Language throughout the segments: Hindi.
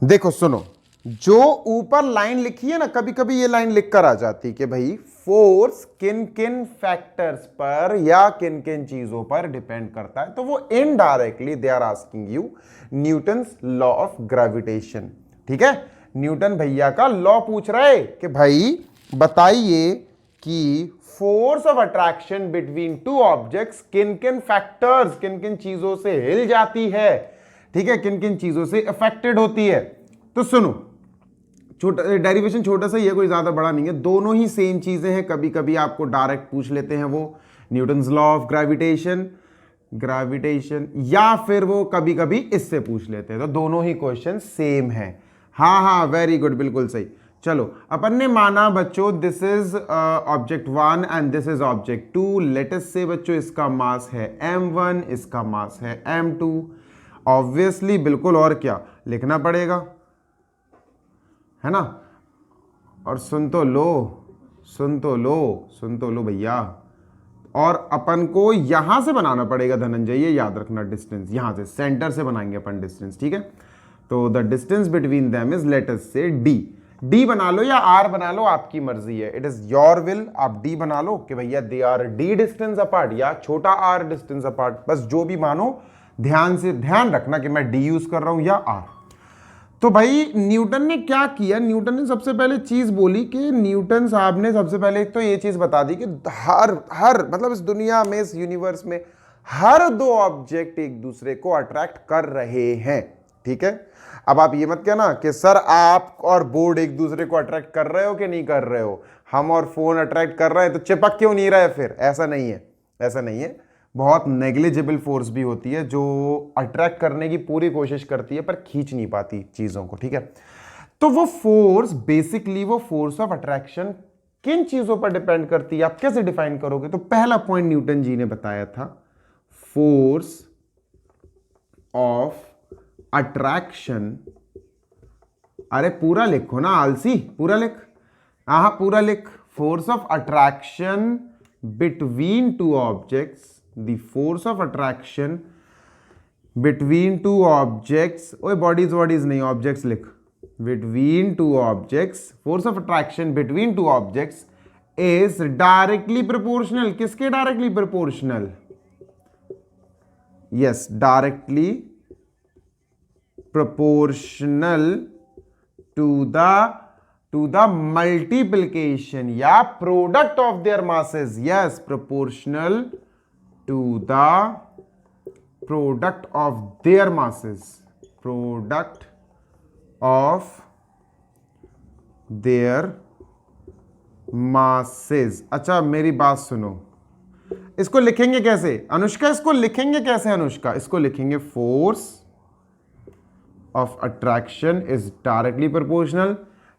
देखो सुनो, जो ऊपर लाइन लिखी है ना, कभी कभी ये लाइन लिख कर आ जाती कि भाई फोर्स किन किन फैक्टर्स पर या किन किन चीजों पर डिपेंड करता है, तो वो indirectly they are asking you Newton's law of gravitation. ठीक है, न्यूटन भैया का लॉ पूछ रहे कि भाई बताइए कि force of attraction between two objects किन किन फैक्टर्स, किन किन चीजों से हिल जाती है, ठीक है, किन किन चीजों से अफेक्टेड होती है। तो सुनो, छोटा डेरिवेशन छोटा सा ही है, कोई ज्यादा बड़ा नहीं है, दोनों ही सेम चीजें हैं। कभी कभी आपको डायरेक्ट पूछ लेते हैं वो न्यूटन्स लॉ ऑफ ग्रेविटेशन या फिर वो कभी कभी इससे पूछ लेते हैं, तो दोनों ही क्वेश्चन सेम है। हाँ हाँ, वेरी गुड, बिल्कुल सही। चलो, अपन ने माना बच्चों this is object 1 and this is object 2। Let us से बच्चों इसका मास है m1, इसका मास है m2। ऑब्वियसली बिल्कुल, और क्या लिखना पड़ेगा, है ना। और सुन तो लो भैया, और अपन को यहां से बनाना पड़ेगा धनंजय, ये याद रखना, डिस्टेंस यहां से सेंटर से बनाएंगे अपन डिस्टेंस। ठीक है, तो the distance between them is let us से डी बना लो या आर बना लो, आपकी मर्जी है, इट इज योर विल। आप डी बना लो कि भैया they R D distance apart या छोटा आर डिस्टेंस अपार्ट, बस जो भी मानो, ध्यान रखना कि मैं डी यूज कर रहा हूं या आर। तो भाई न्यूटन ने क्या किया, न्यूटन ने सबसे पहले चीज बोली कि न्यूटन साहब ने सबसे पहले एक तो ये चीज बता दी कि हर मतलब इस दुनिया में, इस यूनिवर्स में हर दो ऑब्जेक्ट एक दूसरे को अट्रैक्ट कर रहे हैं। ठीक है, अब आप ये मत कहना कि सर आप और बोर्ड एक दूसरे को अट्रैक्ट कर रहे हो कि नहीं कर रहे हो, हम और फोन अट्रैक्ट कर रहे हैं तो चिपक क्यों नहीं रहा है फिर। ऐसा नहीं है, बहुत नेग्लिजिबल फोर्स भी होती है जो अट्रैक्ट करने की पूरी कोशिश करती है पर खींच नहीं पाती चीजों को। ठीक है, तो वो फोर्स बेसिकली, वो फोर्स ऑफ अट्रैक्शन किन चीजों पर डिपेंड करती है, आप कैसे डिफाइन करोगे। तो पहला पॉइंट न्यूटन जी ने बताया था, फोर्स ऑफ अट्रैक्शन। अरे पूरा लिखो ना आलसी, पूरा लिख, हाँ पूरा लिख। Force of attraction between two objects, the force of attraction between two objects, ओए bodies नहीं, objects लिख, between two objects, force of attraction between two objects is directly proportional, किसके directly proportional, yes, directly proportional to the multiplication या product of their masses, yes, proportional to the product of their masses, product of their masses। अच्छा मेरी बात सुनो, इसको लिखेंगे कैसे अनुष्का, इसको लिखेंगे कैसे अनुष्का, इसको लिखेंगे force of attraction is directly proportional.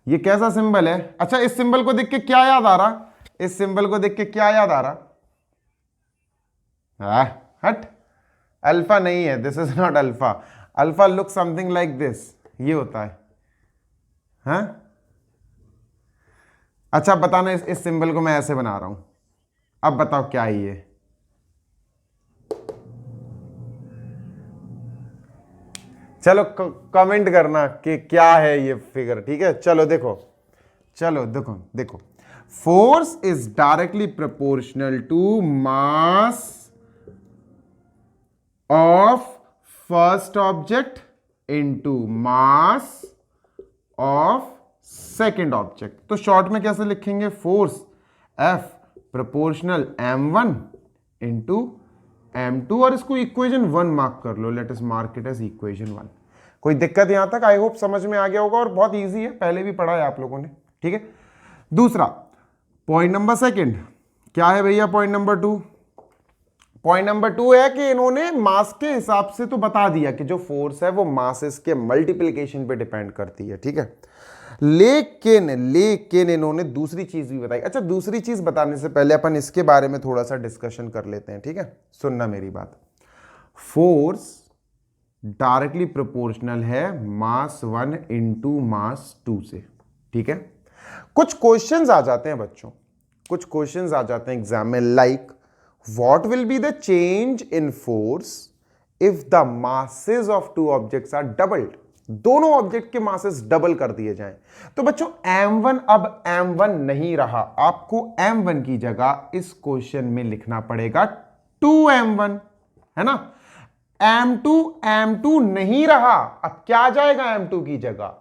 ये कैसा सिंबल है, अच्छा इस सिंबल को देख के क्या याद आ रहा, इस सिंबल को देख के क्या याद आ रहा, हट, अल्फा नहीं है, this is not alpha, alpha look something like this, ये होता है, हाँ? अच्छा बताना, इस सिंबल को मैं ऐसे बना रहा हूं, अब बताओ क्या है ये, चलो कमेंट करना कि क्या है ये फिगर। ठीक है, चलो देखो, force is directly proportional to mass of first object into mass of second object। तो शॉर्ट में कैसे लिखेंगे, force F proportional m1 into m2, और इसको इक्वेशन 1 मार्क कर लो, let us mark it as equation 1। कोई दिक्कत यहां तक, आई होप समझ में आ गया होगा, और बहुत इजी है, पहले भी पढ़ा है आप लोगों ने। ठीक है, दूसरा पॉइंट नंबर सेकंड क्या है भैया, पॉइंट नंबर 2 है कि इन्होंने मास के हिसाब से तो बता दिया कि जो फोर्स है वो मासेस के मल्टीप्लिकेशन पे डिपेंड करती है। ठीक है, लेकिन इन्होंने दूसरी चीज भी बताई। अच्छा, दूसरी चीज बताने से पहले अपन इसके बारे में थोड़ा सा डिस्कशन कर लेते हैं। ठीक है, सुनना मेरी बात, फोर्स डायरेक्टली प्रोपोर्शनल है मास 1 इंटू मास 2 से। ठीक है, कुछ क्वेश्चंस आ जाते हैं बच्चों, कुछ क्वेश्चंस आ जाते हैं एग्जाम में, like what will be the change in force if the masses of two objects are doubled। दोनों ऑब्जेक्ट के मासेस डबल कर दिए जाएं, तो बच्चों m1 अब m1 नहीं रहा, आपको m1 की जगह इस क्वेश्चन में लिखना पड़ेगा 2m1, है ना। m2 नहीं रहा, अब क्या आ जाएगा m2 की जगह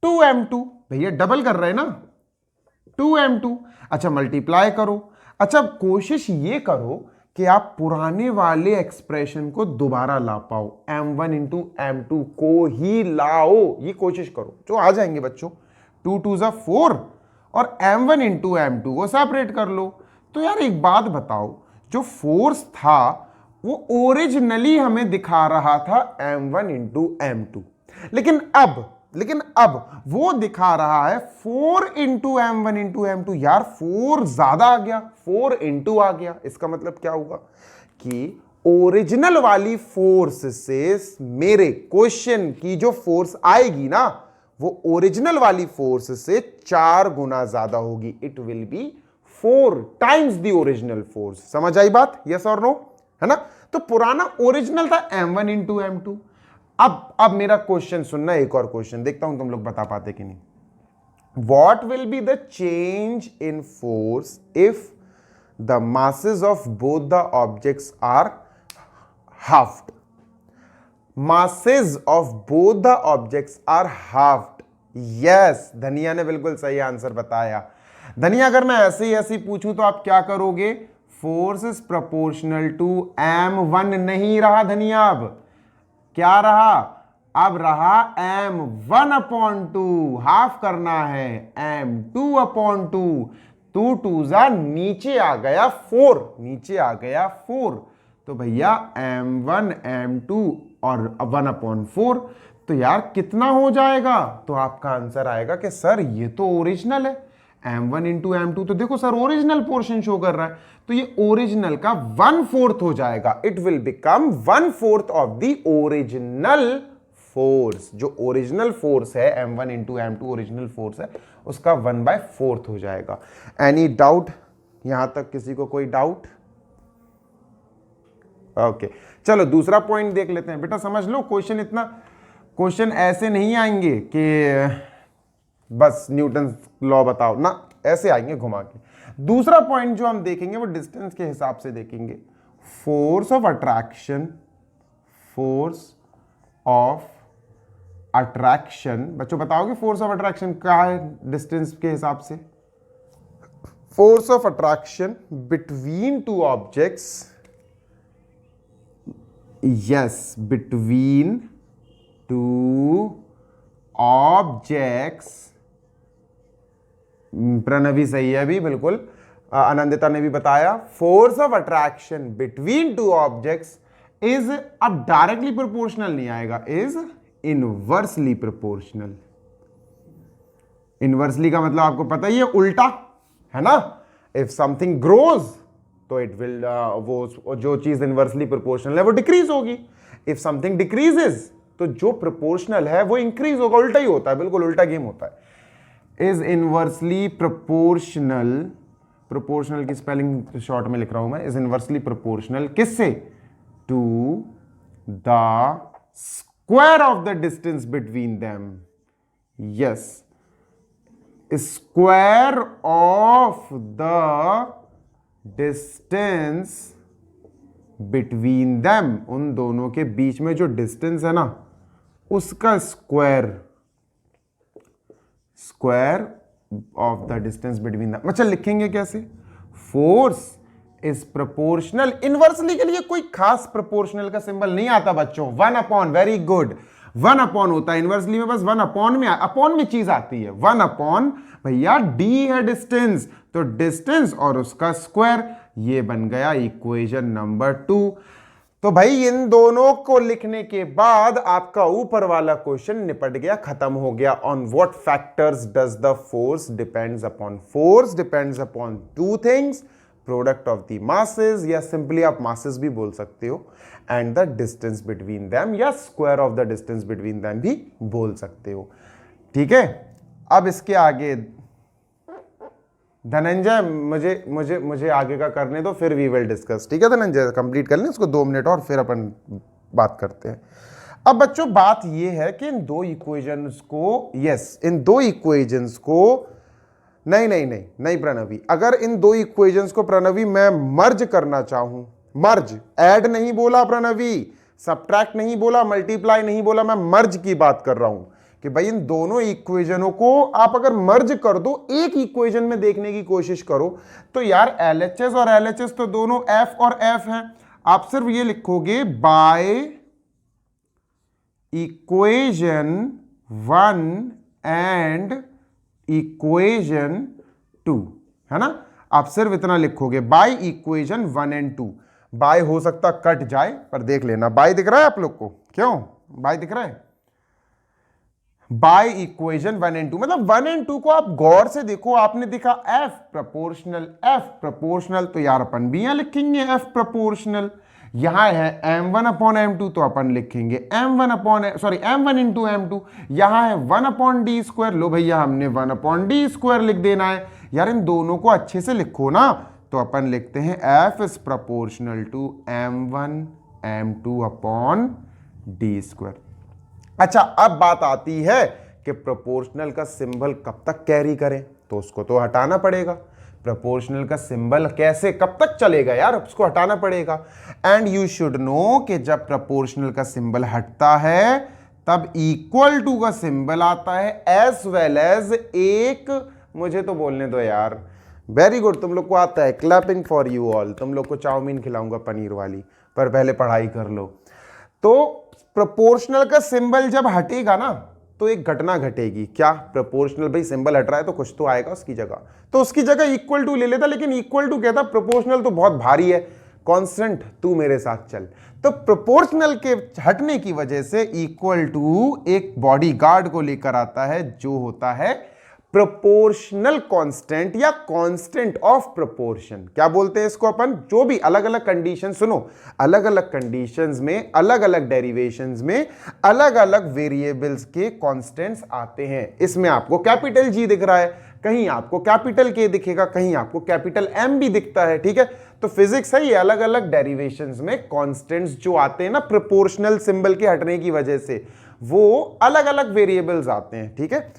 2m2, भैया डबल कर रहे हैं ना 2m2। अच्छा मल्टीप्लाई करो। अच्छा कोशिश ये करो कि आप पुराने वाले एक्सप्रेशन को दोबारा ला पाओ, m1 इंटू m2 को ही लाओ, ये कोशिश करो, जो आ जाएंगे बच्चों। 2 2 ज़ा 4 और m1 इंटू m2 को सेपरेट कर लो। तो यार एक बात बताओ, जो फोर्स था वो ओरिजिनली हमें दिखा रहा था m1 इंटू m2, लेकिन अब वो दिखा रहा है 4 इंटू m1 इंटू m2। यार 4 ज्यादा आ गया, 4 इंटू आ गया, इसका मतलब क्या होगा कि ओरिजिनल वाली फोर्स से मेरे क्वेश्चन की जो फोर्स आएगी ना, वो ओरिजिनल वाली फोर्स से 4 गुना ज्यादा होगी। It will be 4 times the original force. समझ आई बात, यस और नो, है ना। तो पुराना ओरिजिनल था m1 इंटू m2। अब मेरा क्वेश्चन सुनना, एक और क्वेश्चन देखता हूं तुम लोग बता पाते कि नहीं। What will be the change in force if the masses of both the objects are halved? Masses of both the objects are halved. Yes, धनिया ने बिल्कुल सही आंसर बताया। धनिया अगर मैं ऐसे ही पूछूं तो आप क्या करोगे? Force is proportional to m1 नहीं रहा धनिया, अब क्या रहा? अब रहा m1 अपॉन 2, हाफ करना है m2 अपॉन 2, 2 2 जा नीचे आ गया 4, नीचे आ गया 4, तो भैया m1 m2 और 1 अपॉन 4, तो यार कितना हो जाएगा? तो आपका आंसर आएगा कि सर ये तो ओरिजिनल है, m1 इंटू m2, तो देखो सर ओरिजिनल पोर्शन शो कर रहा है, तो ये ओरिजिनल का 1/4 हो जाएगा। It will become 1/4 of the original force. जो ओरिजिनल फोर्स है m1 into m2 original force है, उसका 1/4 हो जाएगा। एनी डाउट यहां तक? किसी को कोई डाउट? ओके चलो दूसरा पॉइंट देख लेते हैं। बेटा समझ लो, क्वेश्चन ऐसे नहीं आएंगे कि बस न्यूटन लॉ बताओ ना, ऐसे आएंगे घुमा के। दूसरा पॉइंट जो हम देखेंगे वो डिस्टेंस के हिसाब से देखेंगे। फोर्स ऑफ अट्रैक्शन, बच्चों बताओगे फोर्स ऑफ अट्रैक्शन क्या है डिस्टेंस के हिसाब से? Force of attraction between two objects, yes, between two objects, Pranavi सही है अभी बिल्कुल, आनंदिता ने भी बताया। Force of attraction between two objects is, अब डायरेक्टली प्रोपोर्शनल नहीं आएगा, इज इनवर्सली प्रोपोर्शनल। इनवर्सली का मतलब आपको पता ही है, उल्टा, है ना। इफ समथिंग ग्रोज तो इट विल, वो जो चीज इनवर्सली प्रोपोर्शनल है वो डिक्रीज होगी। इफ समथिंग डिक्रीजेज तो जो प्रोपोर्शनल है वो इंक्रीज होगा, उल्टा ही होता है, बिल्कुल उल्टा गेम होता है। इज इनवर्सली प्रोपोर्शनल, प्रोपोर्शनल की स्पेलिंग शॉर्ट में लिख रहा हूं मैं, इज इनवर्सली प्रोपोर्शनल किससे? To the square of the distance between them, yes, square of the distance between them, उन दोनों के बीच में जो डिस्टेंस है ना उसका square of the distance between them. अच्छा लिखेंगे कैसे? फोर्स इज प्रोपोर्शनल, इनवर्सली के लिए कोई खास प्रोपोर्शनल का सिंबल नहीं आता बच्चों, 1 अपॉन, वेरी गुड, 1 अपॉन होता है इनवर्सली में, बस 1 अपॉन में, अपॉन में चीज आती है, 1 अपॉन भैया d है डिस्टेंस, तो डिस्टेंस और उसका स्क्वायर, ये बन गया इक्वेशन नंबर 2। तो भाई इन दोनों को लिखने के बाद आपका ऊपर वाला क्वेश्चन निपट गया, खत्म हो गया। On what factors does the force depends upon? Force depends upon 2 things, product of the masses, या सिंपली आप मासेस भी बोल सकते हो, and the distance between them, या square of the distance between them भी बोल सकते हो। ठीक है, अब इसके आगे धनंजय मुझे आगे का करने दो, फिर वी विल डिस्कस। ठीक है धनंजय, कंप्लीट कर लें उसको 2 मिनट और फिर अपन बात करते हैं। अब बच्चों बात ये है कि इन दो इक्वेशंस को, इन दो इक्वेशंस को, नहीं प्रणवी, अगर इन दो इक्वेशंस को प्रणवी मैं मर्ज करना चाहूं, मर्ज, ऐड नहीं बोला प्रणवी, सब्ट्रैक्ट नहीं बोला, मल्टीप्लाई नहीं बोला, मैं मर्ज की बात कर रहा हूं कि भाई इन दोनों इक्वेशनों को आप अगर मर्ज कर दो, एक इक्वेशन में देखने की कोशिश करो, तो यार LHS और LHS तो दोनों F और F हैं। आप सिर्फ ये लिखोगे बाय इक्वेशन 1 एंड इक्वेशन 2, है ना। आप सिर्फ इतना लिखोगे बाय इक्वेशन 1 एंड 2। बाय हो सकता कट जाए, पर देख लेना। बाय दिख रहा है आप लोग को? क्यों बाय दिख रहा है? बाय इक्वेशन 1 एंड 2, मतलब 1 एंड 2 को आप गौर से देखो। आपने देखा F प्रोपोर्शनल, तो यार अपन भी यहां लिखेंगे F प्रोपोर्शनल। यहां है m1 अपॉन m2, तो अपन लिखेंगे m1 इंटू m2। यहां है 1 अपॉन डी स्क्वायर, लो भैया हमने 1 अपॉन डी स्क्वायर लिख देना है। यार इन दोनों को अच्छे से लिखो ना, तो अपन लिखते हैं F is proportional to m1 m2 upon D square. अच्छा, अब बात आती है कि प्रोपोर्शनल का सिंबल कब तक कैरी करें, तो उसको तो हटाना पड़ेगा। प्रोपोर्शनल का सिंबल कैसे कब तक चलेगा यार, उसको हटाना पड़ेगा। एंड यू शुड नो कि जब प्रोपोर्शनल का सिंबल हटता है तब इक्वल टू का सिंबल आता है, एज वेल एज एक, मुझे तो बोलने दो यार, वेरी गुड, तुम लोग को आता है, क्लैपिंग फॉर यू ऑल। तुम लोग को चाउमीन खिलाऊंगा पनीर वाली, पर पहले पढ़ाई कर लो। तो प्रोपोर्शनल का सिंबल जब हटेगा ना, तो एक घटना घटेगी। क्या? प्रोपोर्शनल भाई सिंबल हट रहा है तो कुछ तो आएगा उसकी जगह, तो उसकी जगह इक्वल टू ले लेता, लेकिन इक्वल टू कहता प्रोपोर्शनल तो बहुत भारी है, कांस्टेंट तू मेरे साथ चल। तो प्रोपोर्शनल के हटने की वजह से इक्वल टू एक बॉडी गार्ड को लेकर आता है, जो होता है प्रोपोर्शनल कांस्टेंट या कांस्टेंट ऑफ प्रोपोर्शन। क्या बोलते हैं इसको अपन? जो भी अलग अलग कंडीशन, सुनो, अलग अलग कंडीशंस में, अलग अलग डेरिवेशंस में अलग अलग वेरिएबल्स के कांस्टेंट्स आते हैं। इसमें आपको कैपिटल G दिख रहा है, कहीं आपको कैपिटल K दिखेगा, कहीं आपको कैपिटल M भी दिखता है, ठीक है। तो फिजिक्स है ये, अलग अलग डेरिवेशंस में कांस्टेंट्स जो आते हैं ना प्रोपोर्शनल सिंबल के हटने की वजह से, वो अलग अलग वेरिएबल्स आते हैं, ठीक है।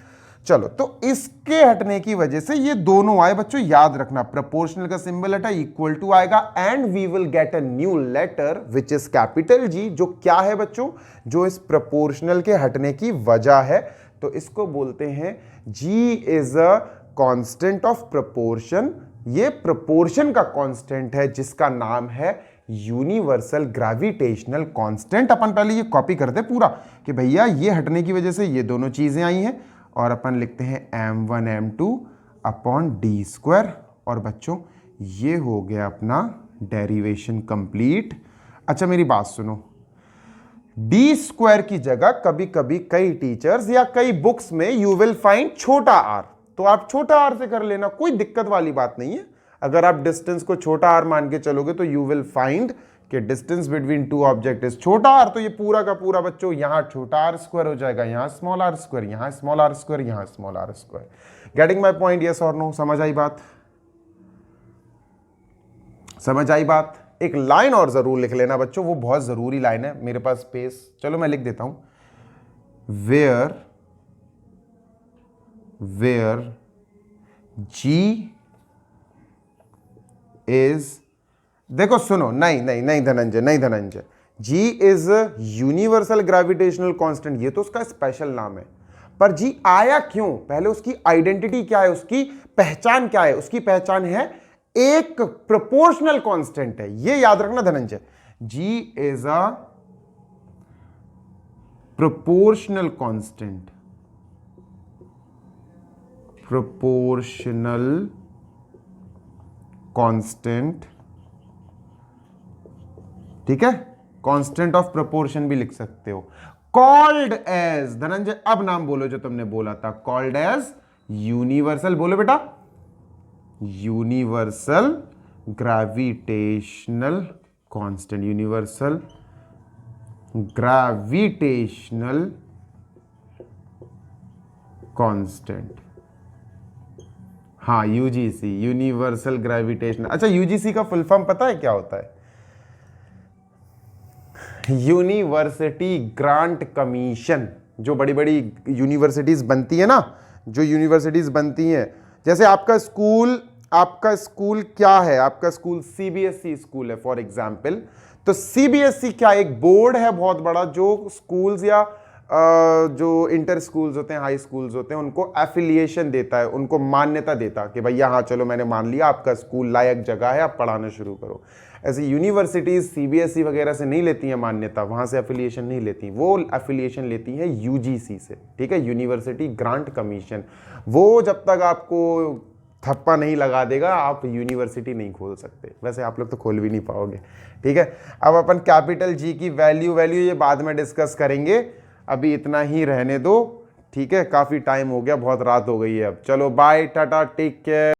चलो, तो इसके हटने की वजह से ये दोनों आए बच्चों, याद रखना, प्रोपोर्शनल का सिंबल हटा, इक्वल टू आएगा, and we will get a new letter which is capital G, जो क्या है बच्चों? जो इस प्रोपोर्शनल के हटने की वजह है। तो इसको बोलते हैं G is a constant of proportion. ये प्रोपोर्शन का कांस्टेंट है जिसका नाम है यूनिवर्सल ग्रेविटेशनल कांस्टेंट। अपन पहले ये कॉपी करते पूरा कि भैया ये हटने की वजह से ये दोनों चीजें आई हैं, और अपन लिखते हैं m1 m2 upon D square. और बच्चों ये हो गया अपना डेरिवेशन कंप्लीट। अच्छा मेरी बात सुनो, डी स्क्वायर की जगह कभी कभी कई टीचर्स या कई बुक्स में यू विल फाइंड छोटा आर, तो आप छोटा आर से कर लेना, कोई दिक्कत वाली बात नहीं है। अगर आप डिस्टेंस को छोटा आर मान के चलोगे तो यू विल फाइंड कि distance between two object is छोटा आर, तो ये पूरा का पूरा बच्चों यहां छोटा आर स्क्वायर हो जाएगा, यहां स्मॉल आर स्क्वायर, यहां स्मॉल आर स्क्वायर, यहां small R square. Getting my point? Yes और नो? समझ आई बात? समझ आई बात? एक लाइन और जरूर लिख लेना बच्चों, वो बहुत जरूरी लाइन है, मेरे पास स्पेस, चलो मैं लिख देता हूं, वेयर G इज, देखो सुनो, नहीं Dhananjay, G is universal gravitational constant, ये तो उसका स्पेशल नाम है, पर G आया क्यों? पहले उसकी आइडेंटिटी क्या है, उसकी पहचान क्या है? उसकी पहचान है एक प्रोपोर्शनल कांस्टेंट है, ये याद रखना Dhananjay. G is a proportional constant, proportional constant, ठीक है, कांस्टेंट ऑफ प्रोपोर्शन भी लिख सकते हो। कॉल्ड एज, धनंजय अब नाम बोलो जो तुमने बोला था, कॉल्ड एज यूनिवर्सल, बोलो बेटा, universal gravitational constant, universal gravitational constant, हाँ यूजीसी, यूनिवर्सल ग्रेविटेशनल। अच्छा यूजीसी का फुल फॉर्म पता है क्या होता है? यूनिवर्सिटी ग्रांट कमीशन, जो बड़ी बड़ी यूनिवर्सिटीज़ बनती है ना, जो यूनिवर्सिटीज़ बनती हैं, जैसे आपका स्कूल क्या है, आपका स्कूल सीबीएसई स्कूल है फॉर एग्जांपल, तो सीबीएसई क्या एक बोर्ड है बहुत बड़ा जो स्कूल्स या जो इंटर स्कूल्स होते हैं, हाई स्कूल्स होते हैं, उनको एफिलिएशन देता है, उनको मान्यता देता है कि भैया हाँ चलो मैंने मान लिया आपका स्कूल लायक जगह है, आप पढ़ाना शुरू करो। ऐसे यूनिवर्सिटीज़ सीबीएसई वगैरह से नहीं लेती हैं मान्यता, वहाँ से एफिलिएशन नहीं लेती, वो एफिलिएशन लेती हैं यूजीसी से, ठीक है, यूनिवर्सिटी ग्रांट कमीशन। वो जब तक आपको थप्पा नहीं लगा देगा आप यूनिवर्सिटी नहीं खोल सकते, वैसे आप लोग तो खोल भी नहीं पाओगे, ठीक है। अब अपन कैपिटल जी की वैल्यू ये बाद में डिस्कस करेंगे, अभी इतना ही रहने दो, ठीक है, काफ़ी टाइम हो गया, बहुत रात हो गई है अब, चलो बाय टाटा टेक केयर।